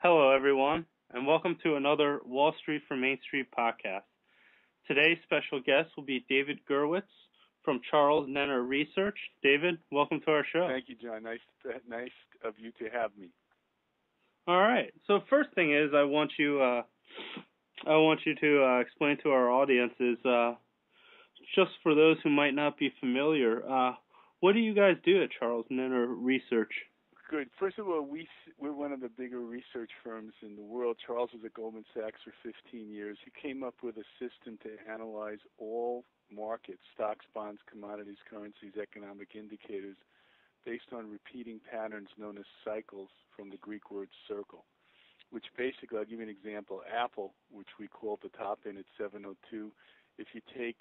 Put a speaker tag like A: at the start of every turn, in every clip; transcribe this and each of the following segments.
A: Hello, everyone, and welcome to another Wall Street for Main Street podcast. Today's special guest will be David Gurwitz from Charles Nenner Research. David, welcome to our show.
B: Thank you, John. Nice of you to have me.
A: All right. So first thing is, I want you to explain to our audience is just for those who might not be familiar, what do you guys do at Charles Nenner Research?
B: Good. First of all, we're one of the bigger research firms in the world. Charles was at Goldman Sachs for 15 years. He came up with a system to analyze all markets, stocks, bonds, commodities, currencies, economic indicators, based on repeating patterns known as cycles from the Greek word circle, which basically, I'll give you an example. Apple, which we call the top in at 702, if you take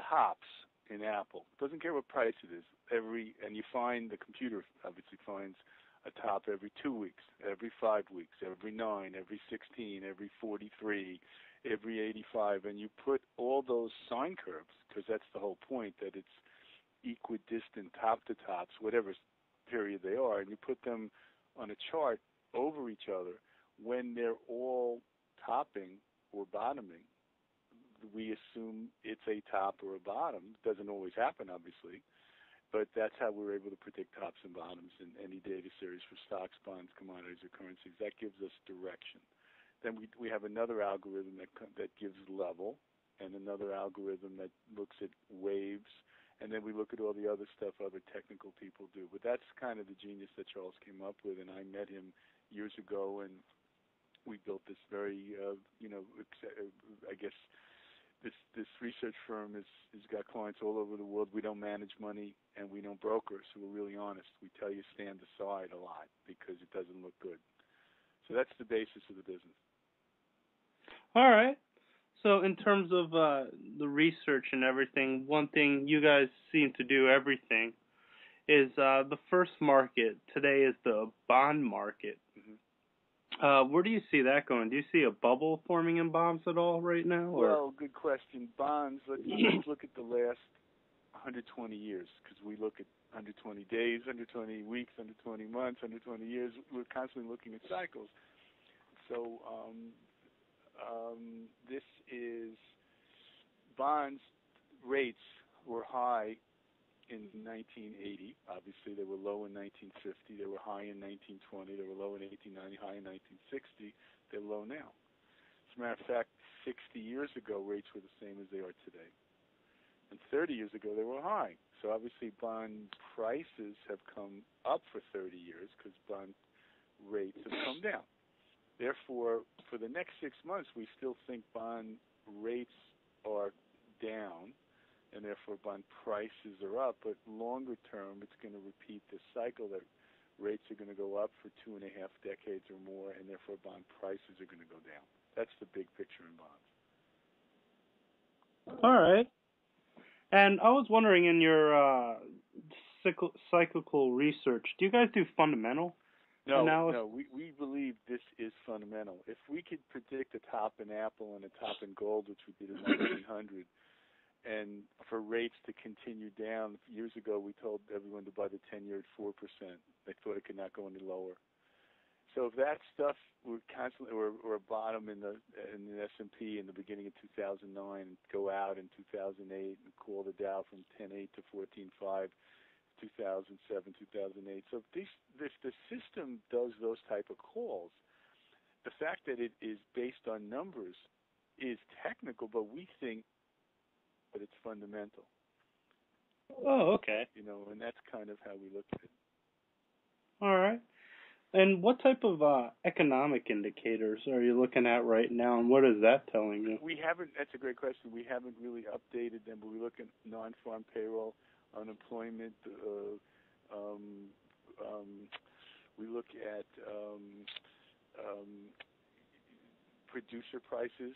B: tops in Apple, doesn't care what price it is, and you find, the computer obviously finds a top every 2 weeks, every 5 weeks, every 9, every 16, every 43, every 85, and you put all those sine curves, because that's the whole point, that it's equidistant top to tops, whatever period they are, and you put them on a chart over each other, when they're all topping or bottoming, we assume it's a top or a bottom. It doesn't always happen, obviously, but that's how we're able to predict tops and bottoms in any data series for stocks, bonds, commodities, or currencies. That gives us direction. Then we have another algorithm that gives level, and another algorithm that looks at waves, and then we look at all the other stuff other technical people do. But that's kind of the genius that Charles came up with, and I met him years ago, and we built this very, I guess, this research firm has got clients all over the world. We don't manage money, and we don't broker, so we're really honest. We tell you stand aside a lot because it doesn't look good. So that's the basis of the business.
A: All right. So in terms of the research and everything, one thing you guys seem to do everything is the first market today is the bond market.
B: Mm-hmm.
A: Where do you see that going? Do you see a bubble forming in bonds at all right now? Or?
B: Well, good question. Bonds, let's look at the last 120 years, because we look at 120 days, 120 weeks, 120 months, 120 years. We're constantly looking at cycles. So this is bonds rates were high in 1980. Obviously, they were low in 1950. They were high in 1920. They were low in 1890, high in 1960. They're low now. As a matter of fact, 60 years ago, rates were the same as they are today. And 30 years ago, they were high. So obviously, bond prices have come up for 30 years because bond rates have come down. Therefore, for the next 6 months, we still think bond rates are down, and therefore bond prices are up, but longer term it's going to repeat this cycle that rates are going to go up for 2.5 decades or more, and therefore bond prices are going to go down. That's the big picture in bonds.
A: All right. And I was wondering, in your cyclical research, do you guys do fundamental analysis?
B: No, we believe this is fundamental. If we could predict a top in Apple and a top in gold, which we did in 1900, and for rates to continue down, years ago we told everyone to buy the 10-year at 4%. They thought it could not go any lower. So if that stuff would constantly, or a bottom in the S&P in the beginning of 2009, go out in 2008 and call the Dow from 10.8 to 14.5, 2007, 2008. So if the system does those type of calls, the fact that it is based on numbers is technical, but we think that it's fundamental.
A: Oh, okay.
B: And that's kind of how we look at it.
A: All right. And what type of economic indicators are you looking at right now, and what is that telling you?
B: We haven't. That's a great question. We haven't really updated them, but we look at non-farm payroll, unemployment. We look at producer prices.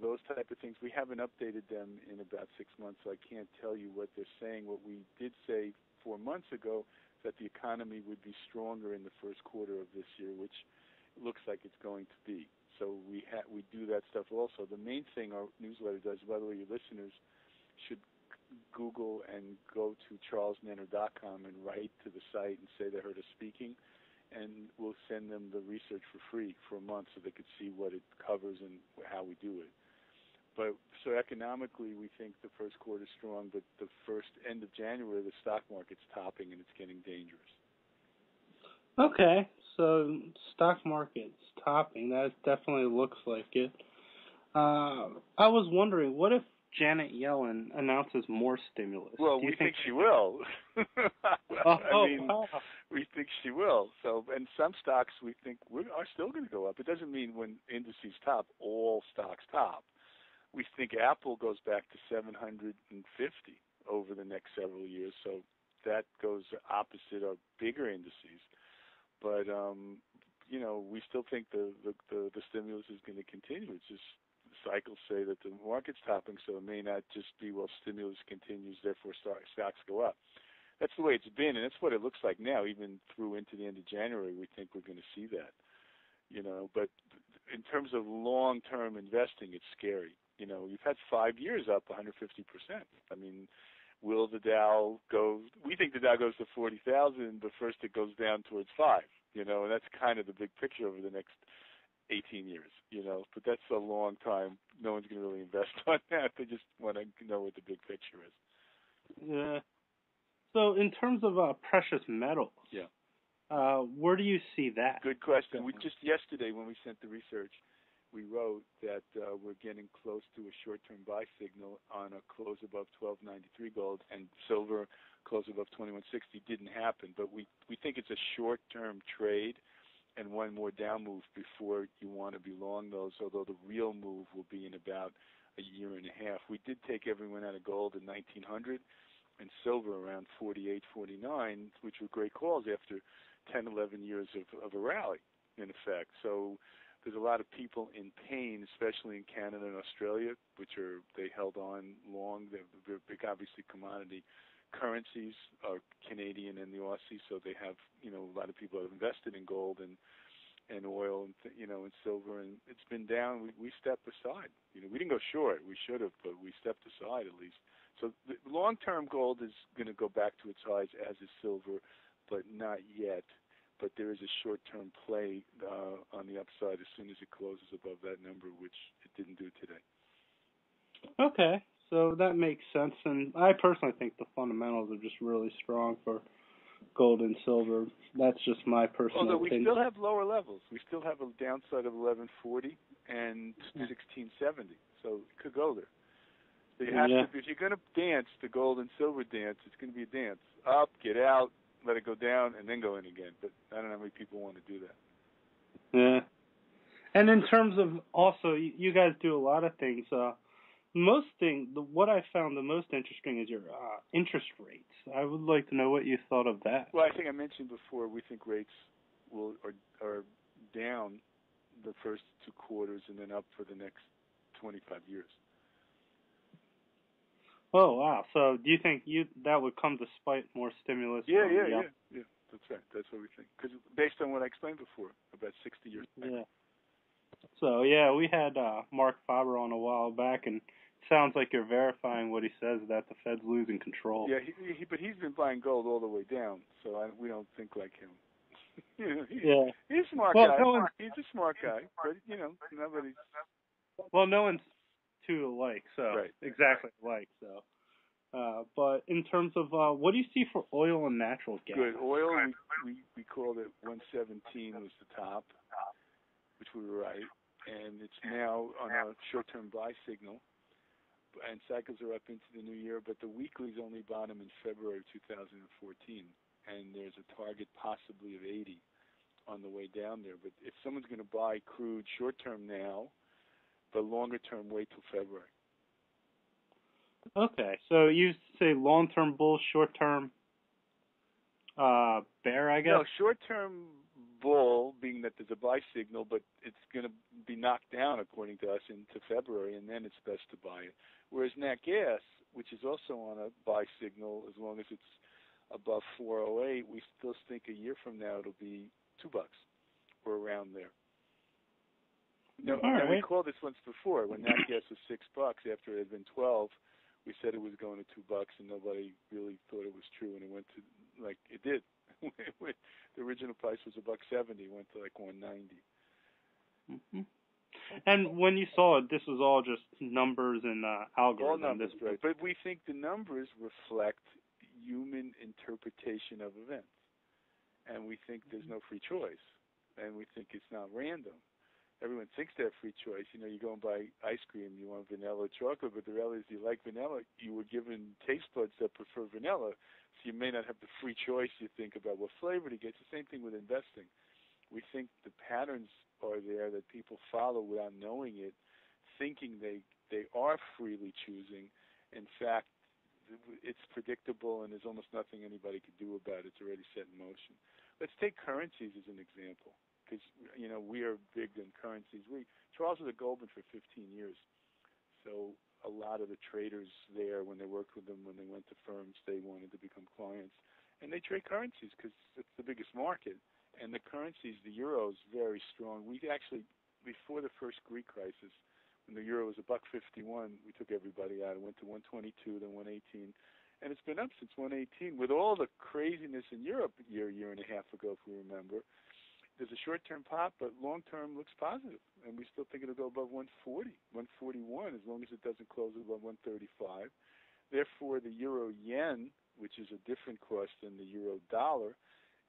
B: Those type of things. We haven't updated them in about 6 months, so I can't tell you what they're saying. What we did say 4 months ago is that the economy would be stronger in the first quarter of this year, which looks like it's going to be. So we do that stuff also. The main thing our newsletter does, by the way, your listeners should Google and go to charlesnenner.com and write to the site and say they heard us speaking. and we'll send them the research for free for a month so they could see what it covers and how we do it. But so economically, we think the first quarter is strong, but the first end of January, the stock market's topping and it's getting dangerous.
A: Okay, so stock market's topping. That definitely looks like it. I was wondering, what if Janet Yellen announces more stimulus?
B: Well, we think she will.
A: Wow.
B: We think she will. So, and some stocks we think are still going to go up. It doesn't mean when indices top, all stocks top. We think Apple goes back to 750 over the next several years. So that goes opposite of bigger indices. But we still think the stimulus is going to continue. It's just cycles say that the market's topping, so it may not just be, well, stimulus continues, therefore stocks go up. That's the way it's been, and that's what it looks like now. Even through into the end of January, we think we're going to see that. But in terms of long-term investing, it's scary. You've had 5 years up 150%. I mean, will the Dow go? We think the Dow goes to 40,000, but first it goes down towards 5. And that's kind of the big picture over the next 18 years. But that's a long time. No one's going to really invest on that. They just want to know what the big picture is.
A: Yeah. So in terms of precious metals, where do you see that?
B: Good question. We just yesterday when we sent the research, we wrote that we're getting close to a short-term buy signal on a close above 12.93 gold, and silver close above 21.60 didn't happen. But we think it's a short-term trade and one more down move before you want to be long those, although the real move will be in about a year and a half. We did take everyone out of gold in 1900 and silver around 48, 49, which were great calls after 10, 11 years of a rally, in effect. So there's a lot of people in pain, especially in Canada and Australia, they held on long. They're big, obviously, commodity currencies are Canadian and the Aussie, so they have, a lot of people have invested in gold and oil and and silver, and it's been down. We stepped aside. We didn't go short. We should have, but we stepped aside at least. So the long-term gold is going to go back to its highs, as is silver, but not yet. But there is a short-term play on the upside as soon as it closes above that number, which it didn't do today.
A: Okay, so that makes sense. And I personally think the fundamentals are just really strong for gold and silver. That's just my personal opinion.
B: Although we still have lower levels. We still have a downside of 1140 and 1670, so it could go there. So you have to, if you're going to dance the gold and silver dance, it's going to be a dance. Up, get out, let it go down, and then go in again. But I don't know how many people want to do that.
A: Yeah. And in terms of also, you guys do a lot of things. What I found the most interesting is your interest rates. I would like to know what you thought of that.
B: Well, I think I mentioned before, we think rates are down the first 2 quarters and then up for the next 25 years.
A: Oh, wow. So do you think that would come despite more stimulus?
B: Yeah. That's right. That's what we think. Because based on what I explained before, about 60 years back.
A: Yeah. So, we had Mark Faber on a while back, and it sounds like you're verifying what he says, that the Fed's losing control.
B: Yeah, but he's been buying gold all the way down, so we don't think like him. He's a smart guy. He's a smart guy, but, nobody's...
A: Well, no one's too alike, so
B: right.
A: Exactly alike, so. But in terms of what do you see for oil and natural gas?
B: Good. Oil, we called it 117 was the top, which we were right, and it's now on a short-term buy signal, and cycles are up into the new year, but the weeklies only bottom in February 2014, and there's a target possibly of 80 on the way down there. But if someone's going to buy crude short-term now, but longer-term wait till February.
A: Okay, so you say long-term bull, short-term bear, I guess?
B: No, short-term bull, being that there's a buy signal, but it's going to be knocked down, according to us, into February, and then it's best to buy it. Whereas nat gas, which is also on a buy signal, as long as it's above 408, we still think a year from now it'll be $2 or around there. No, and we called this once before when nat gas was $6 after it had been 12. We said it was going to $2, and nobody really thought it was true, and it went to, like, it did. The original price was $1.70, went to like $1.90.
A: Mm-hmm. And when you saw it, this was all just numbers and algorithms.
B: All numbers, right? But we think the numbers reflect human interpretation of events, and we think there's no free choice, and we think it's not random. Everyone thinks they have free choice. You know, you go and buy ice cream, you want vanilla or chocolate, but the reality is you like vanilla. You were given taste buds that prefer vanilla, so you may not have the free choice you think about what flavor to get. It's the same thing with investing. We think the patterns are there that people follow without knowing it, thinking they are freely choosing. In fact, it's predictable and there's almost nothing anybody can do about it. It's already set in motion. Let's take currencies as an example. Because, you know, we are big in currencies. Charles was at Goldman for 15 years. So a lot of the traders there, when they worked with them, when they went to firms, they wanted to become clients. And they trade currencies because it's the biggest market. And the currencies, the euro is very strong. We actually, before the first Greek crisis, when the euro was $1.51, we took everybody out. It went to 122, then 118. And it's been up since 118. With all the craziness in Europe a year and a half ago, if we remember, there's a short-term pop, but long-term looks positive, and we still think it'll go above 140, 141, as long as it doesn't close above 135. Therefore, the euro-yen, which is a different cost than the euro-dollar,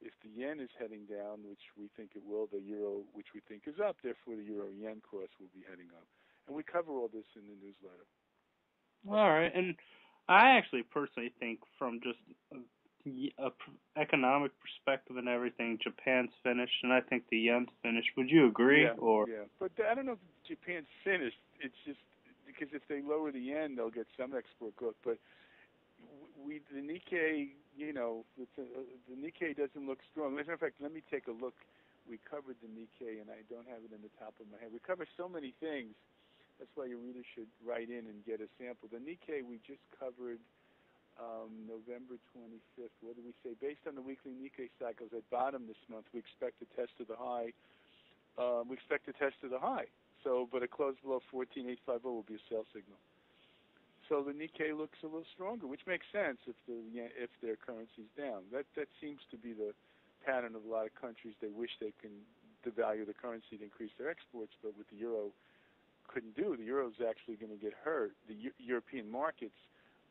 B: if the yen is heading down, which we think it will, the euro, which we think is up, therefore the euro-yen cost will be heading up. And we cover all this in the newsletter.
A: All right, and I actually personally think from just a economic perspective and everything, Japan's finished, and I think the yen's finished. Would you agree?
B: Yeah. But I don't know if Japan's finished. It's just because if they lower the yen, they'll get some export growth. But the Nikkei, you know, the Nikkei doesn't look strong. As a matter of fact, let me take a look. We covered the Nikkei, and I don't have it in the top of my head. We cover so many things. That's why your readers should write in and get a sample. The Nikkei we just covered November 25th. What did we say? Based on the weekly Nikkei cycles at bottom this month, we expect a test of the high. So, but a close below 14,850 will be a sell signal. So the Nikkei looks a little stronger, which makes sense if their currency's down. That seems to be the pattern of a lot of countries. They wish they can devalue the currency to increase their exports, but with the euro, couldn't do. The euro is actually going to get hurt. The European markets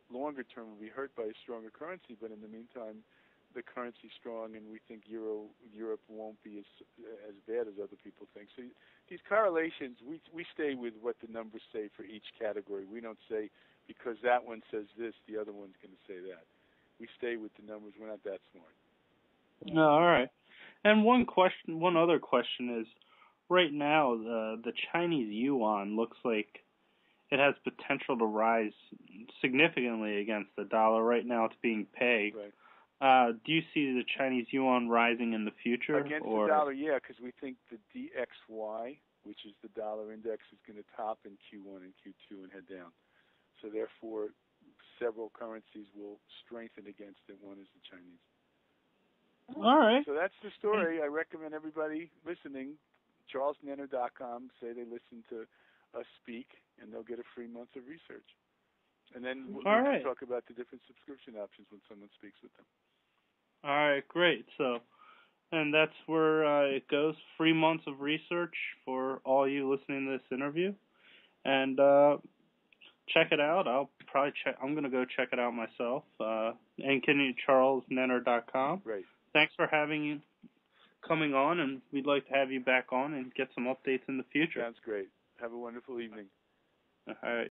B: longer term will be hurt by a stronger currency, but in the meantime, the currency's strong, and we think Europe won't be as bad as other people think. So these correlations, we stay with what the numbers say for each category. We don't say because that one says this, the other one's going to say that. We stay with the numbers. We're not that smart.
A: No, all right. And one other question is, right now the Chinese yuan looks like it has potential to rise significantly against the dollar. Right now it's being pegged.
B: Right.
A: Do you see the Chinese yuan rising in the future?
B: Against the dollar, yeah, because we think the DXY, which is the dollar index, is going to top in Q1 and Q2 and head down. So therefore, several currencies will strengthen against it. One is the Chinese.
A: All right.
B: So that's the story. I recommend everybody listening, charlesnenner.com, say they listen to us speak, and they'll get a free month of research. And then we can talk about the different subscription options when someone speaks with them.
A: All right, great. So, and that's where it goes. 3 months of research for all you listening to this interview. And check it out. I'm going to go check it out myself. And charlesnenner.com.
B: Great.
A: Thanks for coming on, and we'd like to have you back on and get some updates in the future.
B: Sounds great. Have a wonderful evening.
A: All right.